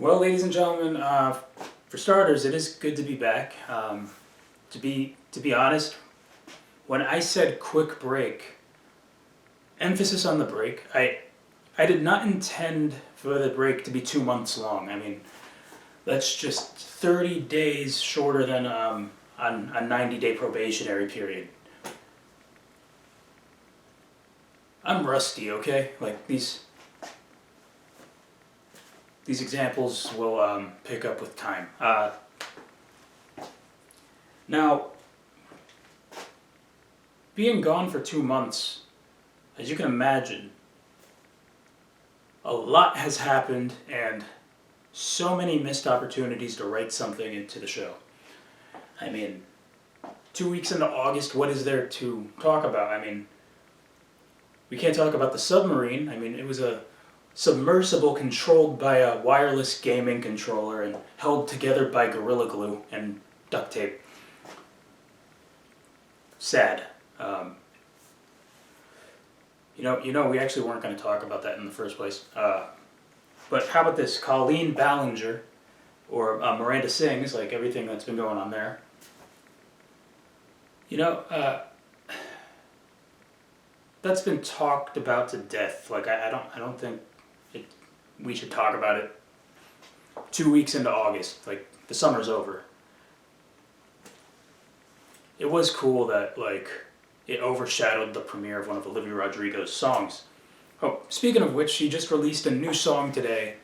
Well, ladies and gentlemen, for starters, it is good to be back. To be honest, when I said quick break, emphasis on the break, I did not intend for the break to be 2 months long. I mean, that's just 30 days shorter than on a 90-day probationary period. I'm rusty, okay? Like these examples will pick up with time. Now, being gone for 2 months, as you can imagine, a lot has happened and so many missed opportunities to write something into the show. I mean, 2 weeks into August, what is there to talk about? I mean, we can't talk about the submarine. I mean, it was a submersible controlled by a wireless gaming controller and held together by Gorilla Glue and duct tape. Sad. We actually weren't going to talk about that in the first place. But how about this? Colleen Ballinger, or Miranda Sings, like everything that's been going on there. That's been talked about to death. Like I don't think we should talk about it 2 weeks into August. Like the summer's over. It was cool that it overshadowed the premiere of one of Olivia Rodrigo's songs. Oh, speaking of which, she just released a new song today.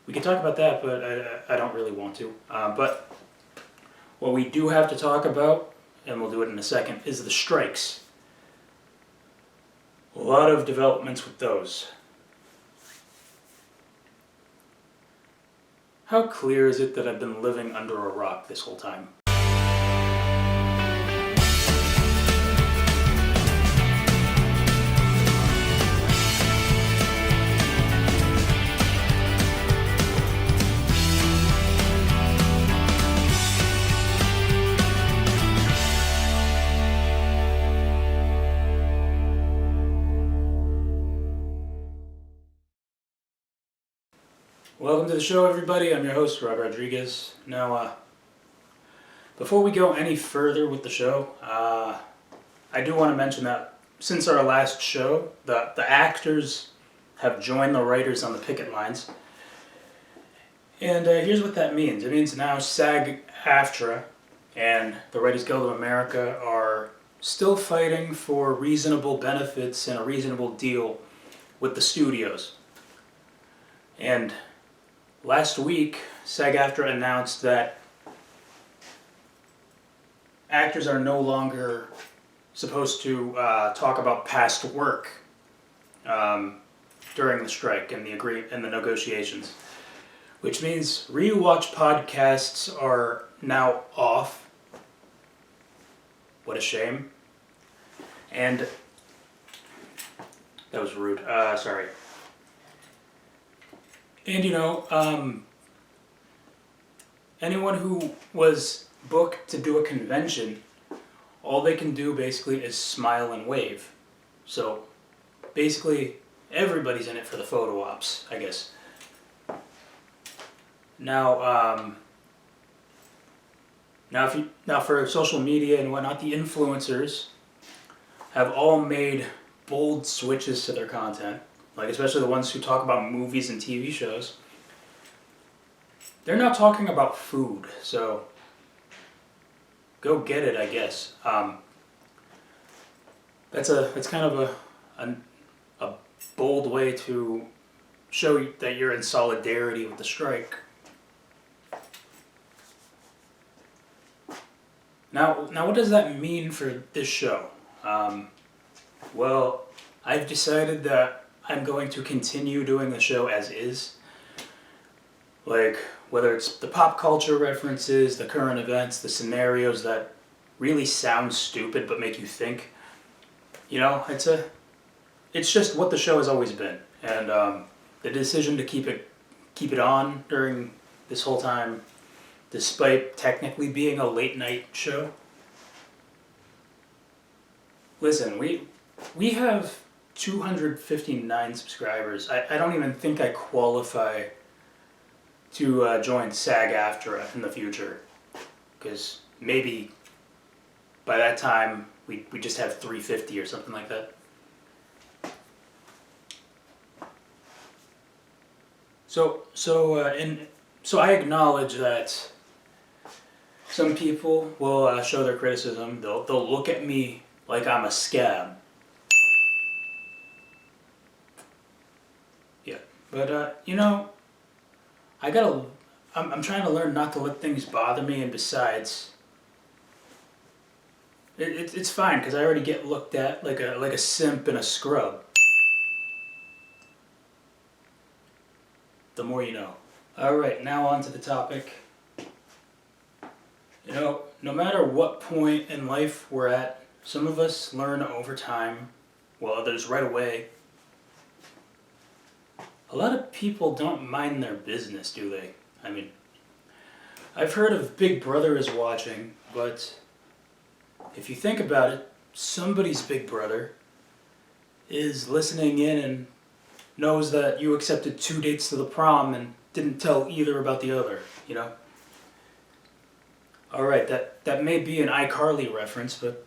We can talk about that, but I don't really want to. But what we do have to talk about, and we'll do it in a second, is the strikes. A lot of developments with those. How clear is it that I've been living under a rock this whole time? Welcome to the show, everybody. I'm your host, Rob Rodriguez. Now, before we go any further with the show, I do want to mention that since our last show, the actors have joined the writers on the picket lines. And here's what that means. It means now SAG-AFTRA and the Writers Guild of America are still fighting for reasonable benefits and a reasonable deal with the studios. And last week, SAG-AFTRA announced that actors are no longer supposed to talk about past work during the strike and the negotiations, which means rewatch podcasts are now off. What a shame. And that was rude. Sorry. And anyone who was booked to do a convention, all they can do basically is smile and wave. So basically everybody's in it for the photo ops, I guess. Now for social media and whatnot, the influencers have all made bold switches to their content. Like especially the ones who talk about movies and TV shows. They're not talking about food, so go get it, I guess. That's kind of a bold way to show that you're in solidarity with the strike. Now what does that mean for this show? Well, I've decided that I'm going to continue doing the show as is. Like, whether it's the pop culture references, the current events, the scenarios that really sound stupid but make you think. It's just what the show has always been. And the decision to keep it on during this whole time, despite technically being a late night show. Listen, we have 259 subscribers. I don't even think I qualify to join SAG-AFTRA in the future, because maybe by that time we just have 350 or something like that. So I acknowledge that some people will show their criticism. They'll look at me like I'm a scab. Yeah, but you know, I'm trying to learn not to let things bother me, and besides, it's fine because I already get looked at like a simp and a scrub. The more you know. All right, now on to the topic. You know, no matter what point in life we're at, some of us learn over time, while others right away. A lot of people don't mind their business, do they? I mean, I've heard of Big Brother is watching, but if you think about it, somebody's Big Brother is listening in and knows that you accepted 2 dates to the prom and didn't tell either about the other, you know? Alright, that may be an iCarly reference, but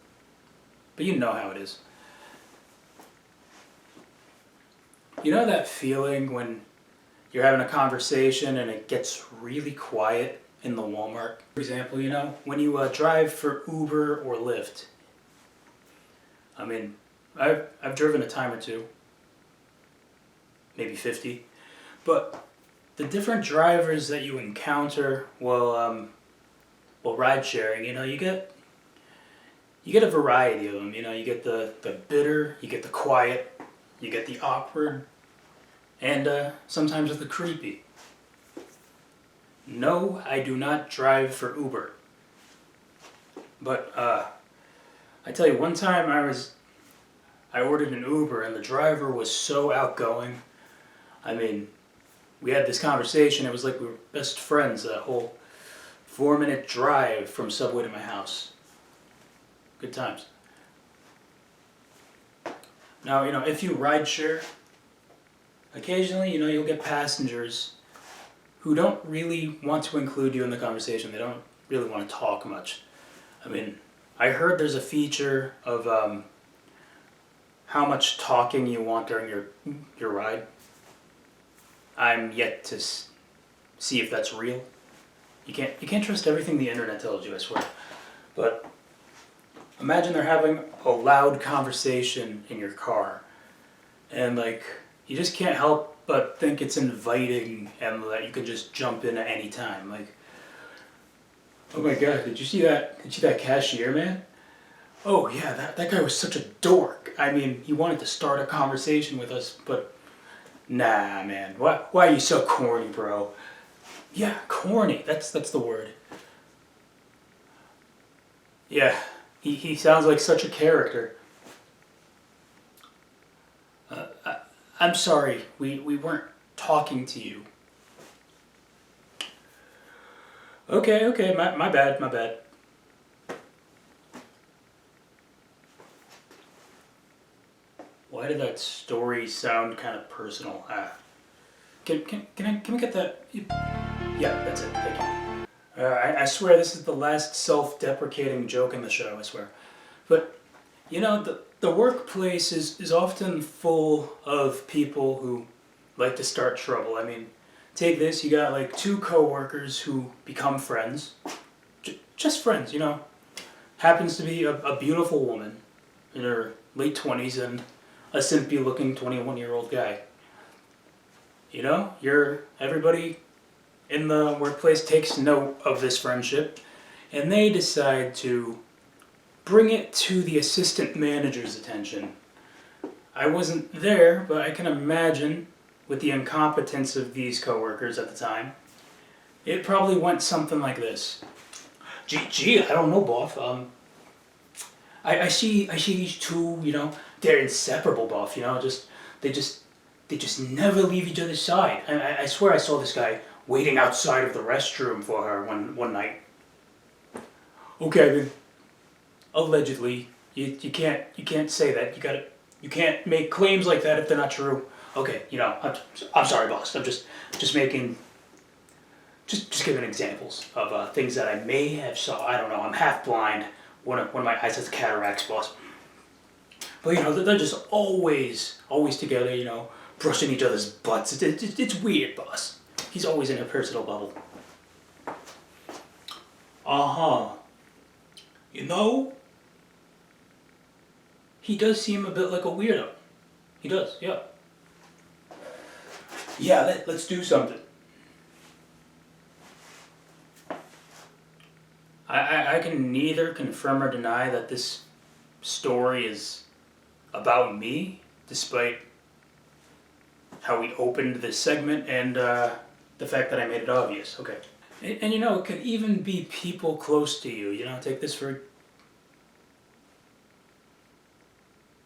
you know how it is. You know that feeling when you're having a conversation and it gets really quiet in the Walmart? For example, you know, when you drive for Uber or Lyft. I mean, I've driven a time or two. Maybe 50. But the different drivers that you encounter while ride sharing, you know, you get a variety of them. You know, you get the bitter, you get the quiet, you get the awkward, and sometimes the creepy. No, I do not drive for Uber. But I tell you, one time I ordered an Uber and the driver was so outgoing. I mean, we had this conversation, it was like we were best friends, that whole 4-minute drive from Subway to my house. Good times. Now, you know, if you ride share, occasionally, you know, you'll get passengers who don't really want to include you in the conversation. They don't really want to talk much. I mean, I heard there's a feature of how much talking you want during your ride. I'm yet to see if that's real. You can't trust everything the internet tells you, I swear. But imagine they're having a loud conversation in your car, and like you just can't help but think it's inviting and that you can just jump in at any time. Like, oh my God, did you see that? Did you see that cashier, man? Oh yeah, that guy was such a dork. I mean, he wanted to start a conversation with us, but nah, man. Why are you so corny, bro? Yeah, corny. That's the word. Yeah, he sounds like such a character. I'm sorry, we weren't talking to you. Okay, my bad. Why did that story sound kind of personal? Can we get that? Yeah, that's it. Thank you. I swear this is the last self-deprecating joke in the show. I swear. But you know, the workplace is often full of people who like to start trouble. I mean, take this. You got like 2 coworkers who become friends, just friends. You know, happens to be a beautiful woman in her late 20s and a simpy-looking 21-year-old guy. You know, everybody in the workplace takes note of this friendship, and they decide to bring it to the assistant manager's attention. I wasn't there, but I can imagine, with the incompetence of these coworkers at the time, it probably went something like this. Gee, I don't know, boss. I see these 2, you know, they're inseparable, boss. You know, they just never leave each other's side. I swear I saw this guy waiting outside of the restroom for her one night. Okay, I mean, allegedly, you can't say that. You can't make claims like that if they're not true. Okay, you know, I'm sorry, boss. I'm just making just giving examples of things that I may have saw. I don't know. I'm half blind. One of my eyes has cataracts, boss. But they're just always together. Brushing each other's butts. It's weird, boss. He's always in a personal bubble. He does seem a bit like a weirdo. He does, yeah. Yeah, let's do something. I can neither confirm or deny that this story is about me, despite how we opened this segment and the fact that I made it obvious. Okay. And it could even be people close to you. Take this for...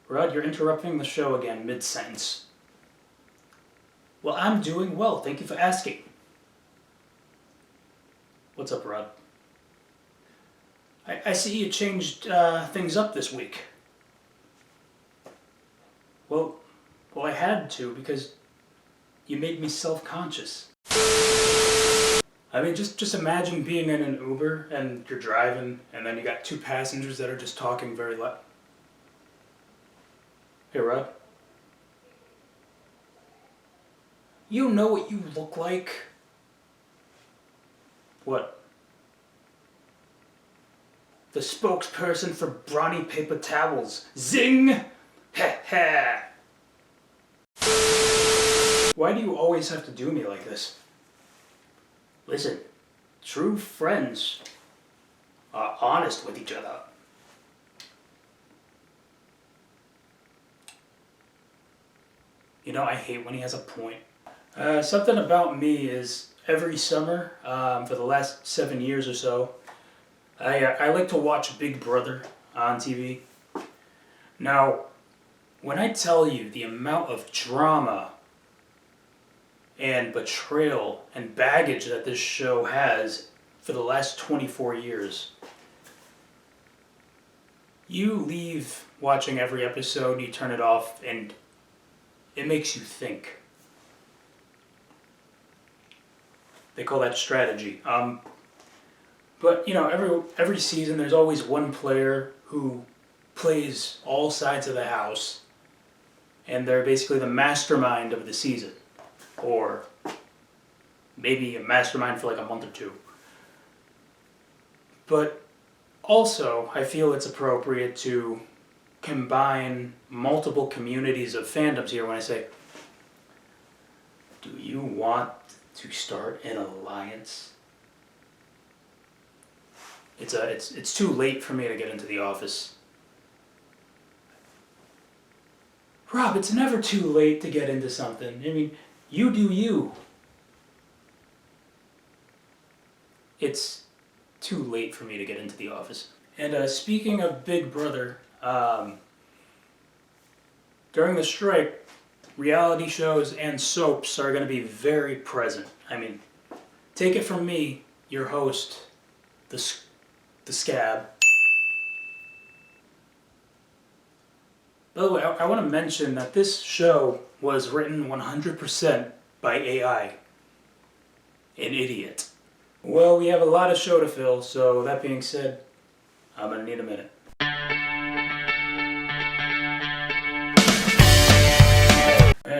Rod, you're interrupting the show again mid-sentence. Well, I'm doing well. Thank you for asking. What's up, Rod? I see you changed things up this week. Well, I had to because you made me self-conscious. I mean, just imagine being in an Uber and you're driving and then you got two passengers that are just talking very loud. Hey, Rod. You know what you look like? What? The spokesperson for Brawny Paper Towels. Zing! Ha ha! Why do you always have to do me like this? Listen, true friends are honest with each other. I hate when he has a point. Something about me is every summer, for the last 7 years or so, I like to watch Big Brother on TV. Now, when I tell you the amount of drama and betrayal and baggage that this show has for the last 24 years, you leave watching every episode, you turn it off, and it makes you think. They call that strategy. But every season there's always one player who plays all sides of the house, and they're basically the mastermind of the season, or maybe a mastermind for like a month or two. But also, I feel it's appropriate to combine multiple communities of fandoms here when I say, do you want to start an alliance? It's too late for me to get into the office. Rob, it's never too late to get into something. I mean, you do you. It's too late for me to get into the office. And speaking of Big Brother, during the strike, reality shows and soaps are going to be very present. I mean, take it from me, your host, the Scab. By the way, I want to mention that this show was written 100% by AI. An idiot. Well, we have a lot of show to fill, so that being said, I'm going to need a minute.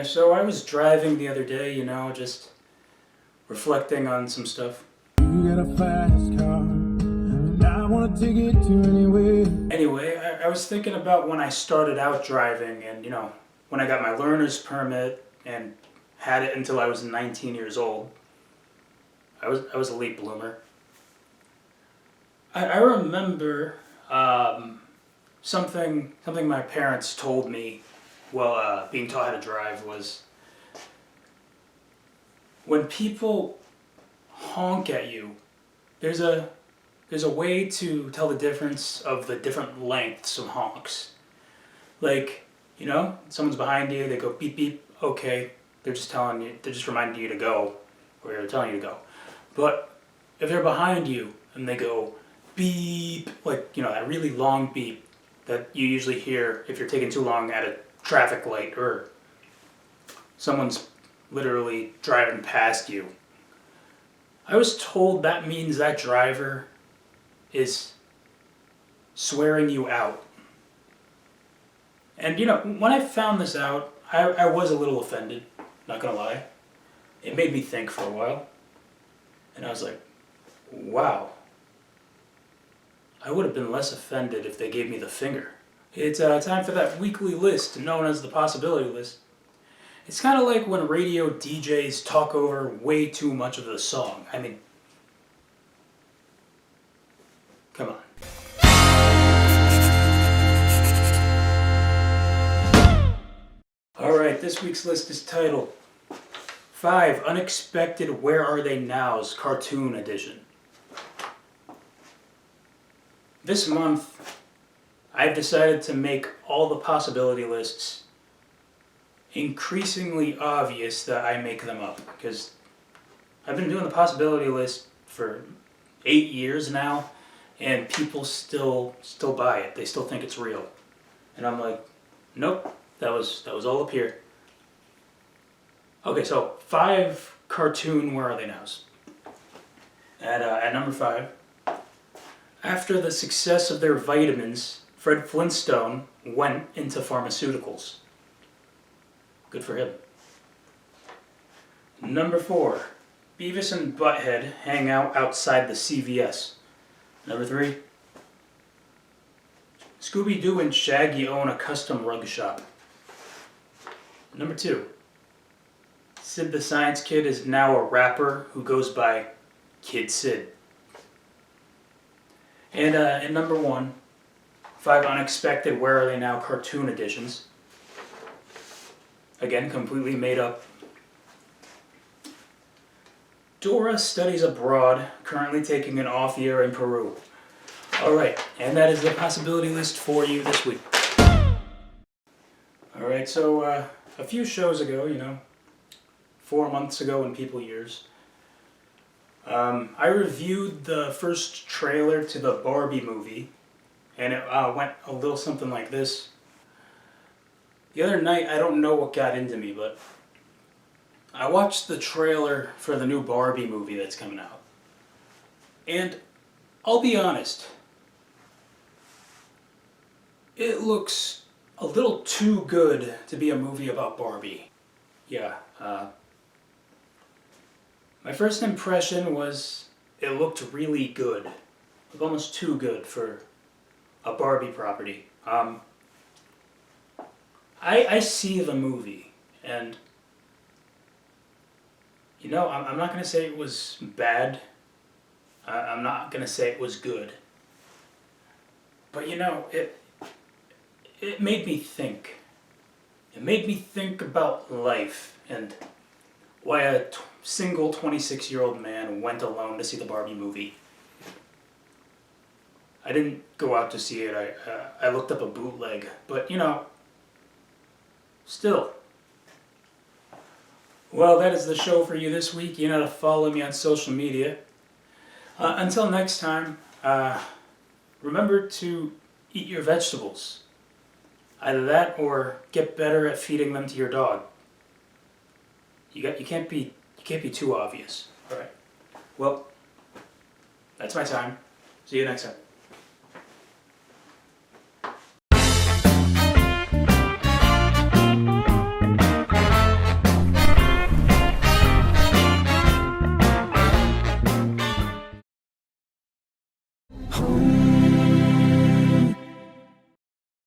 So I was driving the other day, just reflecting on some stuff. You got a fast car, and I want to take it to anywhere. Anyway, I was thinking about when I started out driving and, when I got my learner's permit and had it until I was 19 years old. I was a late bloomer. I remember something my parents told me while being taught how to drive was, when people honk at you, there's a way to tell the difference of the different lengths of honks. Like, someone's behind you, they go beep beep, okay, they're just reminding you to go, or they're telling you to go. But if they're behind you and they go beep, like, that really long beep that you usually hear if you're taking too long at a traffic light or someone's literally driving past you. I was told that means that driver is swearing you out. And when I found this out, I was a little offended, not gonna lie. It made me think for a while. And I was like, wow. I would have been less offended if they gave me the finger. It's time for that weekly list known as the possibility list. It's kind of like when radio DJs talk over way too much of the song. I mean, come on. Alright, this week's list is titled 5 Unexpected Where Are They Now's Cartoon Edition. This month, I've decided to make all the possibility lists increasingly obvious that I make them up, because I've been doing the possibility list for 8 years now, and people still buy it. They still think it's real. And I'm like, nope, that was all up here. Okay, so 5 cartoon where are they nows. At number 5, after the success of their vitamins, Fred Flintstone went into pharmaceuticals. Good for him. Number 4, Beavis and Butthead hang out outside the CVS. Number 3, Scooby-Doo and Shaggy own a custom rug shop. Number 2, Sid the Science Kid is now a rapper who goes by Kid Sid. And at number 1, 5 unexpected Where Are They Now cartoon editions. Again, completely made up. Dora studies abroad, currently taking an off year in Peru. Alright, and that is the possibility list for you this week. Alright, so a few shows ago, 4 months ago in people years, I reviewed the first trailer to the Barbie movie, and it went a little something like this. The other night, I don't know what got into me, but I watched the trailer for the new Barbie movie that's coming out. And I'll be honest, it looks a little too good to be a movie about Barbie. Yeah, my first impression was it looked really good. Like almost too good for a Barbie property. I see the movie, and I'm not going to say it was bad. I'm not going to say it was good. But it made me think. It made me think about life and why a single 26-year-old man went alone to see the Barbie movie. I didn't go out to see it. I looked up a bootleg, but still. Well, that is the show for you this week. You know to follow me on social media. Until next time, remember to eat your vegetables. Either that or get better at feeding them to your dog. You can't be too obvious. All right. Well, that's my time. See you next time.